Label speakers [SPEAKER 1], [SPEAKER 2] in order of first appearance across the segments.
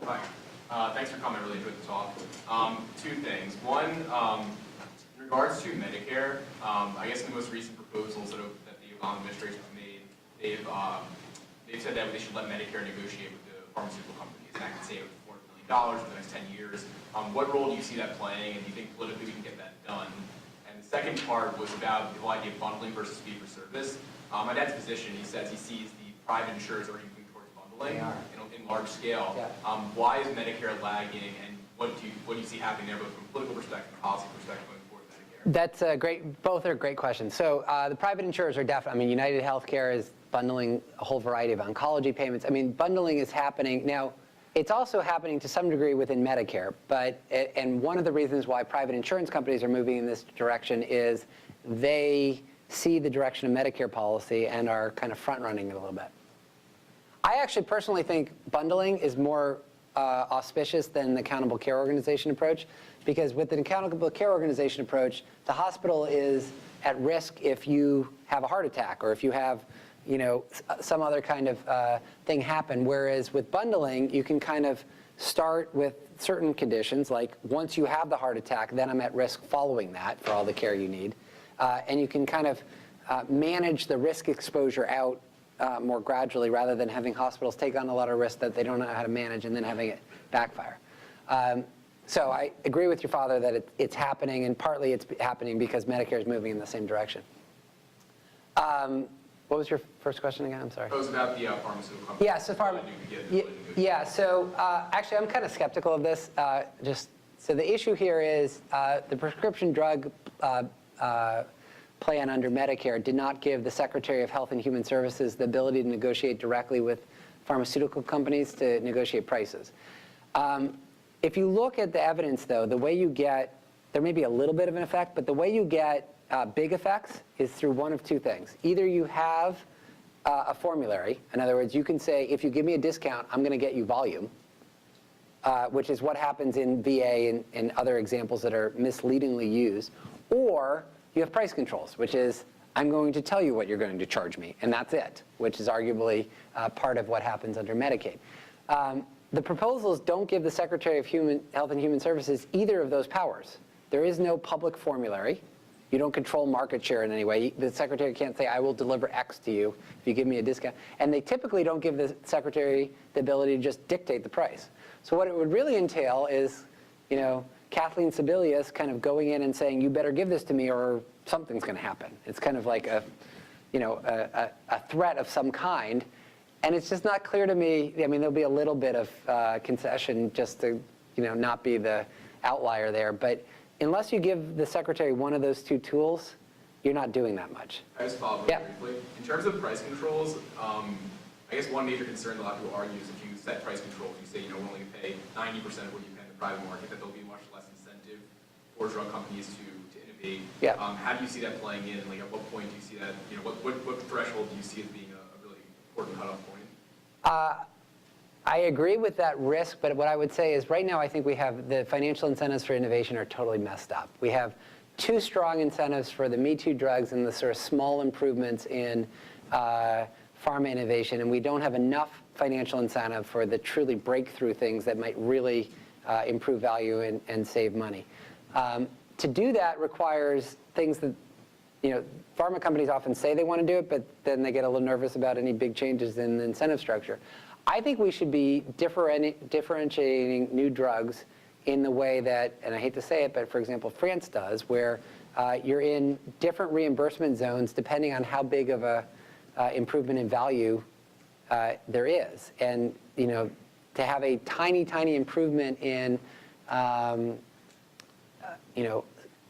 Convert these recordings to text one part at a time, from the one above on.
[SPEAKER 1] Hi. Thanks for coming. I really enjoyed the talk. Two things. One, in regards to Medicare, I guess the most recent proposals that the Obama administration has made, they've said that they should let Medicare negotiate with the pharmaceutical companies, and that could save $400 million over the next 10 years. What role do you see that playing, and do you think politically we can get that done? And the second part was about the whole idea of bundling versus fee-for-service. My dad's a physician. He says he sees the private insurers already moving towards bundling in large scale. Yeah. Why is Medicare lagging, and what do you see happening there, both from a political perspective and a policy perspective going forward with Medicare?
[SPEAKER 2] That's great. Both are great questions. So the private insurers are definitely, I mean, United Healthcare is bundling a whole variety of oncology payments. I mean, bundling is happening. Now, it's also happening to some degree within Medicare, and one of the reasons why private insurance companies are moving in this direction is they see the direction of Medicare policy and are kind of front-running it a little bit. I actually personally think bundling is more auspicious than the accountable care organization approach, because with the accountable care organization approach, the hospital is at risk if you have a heart attack or if you have some other kind of thing happen, whereas with bundling, you can kind of start with certain conditions, like once you have the heart attack, then I'm at risk following that for all the care you need. And you can kind of manage the risk exposure out more gradually rather than having hospitals take on a lot of risk that they don't know how to manage and then having it backfire. So I agree with your father that it's happening, and partly it's happening because Medicare is moving in the same direction. What was your first question again? I'm sorry.
[SPEAKER 1] It was about the pharmaceutical company.
[SPEAKER 2] Yeah, so so actually, I'm kind of skeptical of this. So the issue here is the prescription drug plan under Medicare did not give the Secretary of Health and Human Services the ability to negotiate directly with pharmaceutical companies to negotiate prices. If you look at the evidence, though, the way you get, there may be a little bit of an effect, but the way you get big effects is through one of two things. Either you have a formulary. In other words, you can say, if you give me a discount, I'm going to get you volume, which is what happens in VA and other examples that are misleadingly used. Or you have price controls, which is, I'm going to tell you what you're going to charge me, and that's it, which is arguably part of what happens under Medicaid. The proposals don't give the Secretary of Health and Human Services either of those powers. There is no public formulary. You don't control market share in any way. The Secretary can't say, I will deliver X to you if you give me a discount. And they typically don't give the Secretary the ability to just dictate the price. So what it would really entail is, Kathleen Sebelius kind of going in and saying, you better give this to me or something's going to happen. It's kind of like a threat of some kind. And it's just not clear to me. I mean, there'll be a little bit of concession just to, not be the outlier there. But unless you give the Secretary one of those two tools, you're not doing that much.
[SPEAKER 1] I just follow up briefly. In terms of price controls, I guess one major concern a lot of people argue is if you set price controls, you say, we're only going to pay 90% of what you pay in the private market, that there'll be much less incentive for drug companies to innovate. Yeah. How do you see that playing in? Like, at what point do you see that, what threshold do you see as being a really important cutoff point?
[SPEAKER 2] I agree with that risk, but what I would say is right now I think we have the financial incentives for innovation are totally messed up. We have too strong incentives for the Me Too drugs and the sort of small improvements in pharma innovation, and we don't have enough financial incentive for the truly breakthrough things that might really improve value and save money. To do that requires things that, pharma companies often say they want to do it, but then they get a little nervous about any big changes in the incentive structure. I think we should be differentiating new drugs in the way that, and I hate to say it, but for example, France does, where you're in different reimbursement zones depending on how big of a improvement in value there is. And, to have a tiny, tiny improvement in,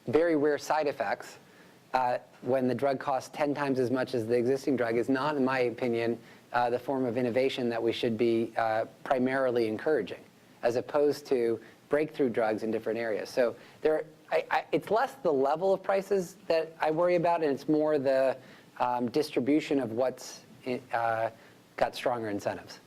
[SPEAKER 2] very rare side effects when the drug costs 10 times as much as the existing drug is not, in my opinion, the form of innovation that we should be primarily encouraging, as opposed to breakthrough drugs in different areas. So it's less the level of prices that I worry about, and it's more the distribution of what's got stronger incentives.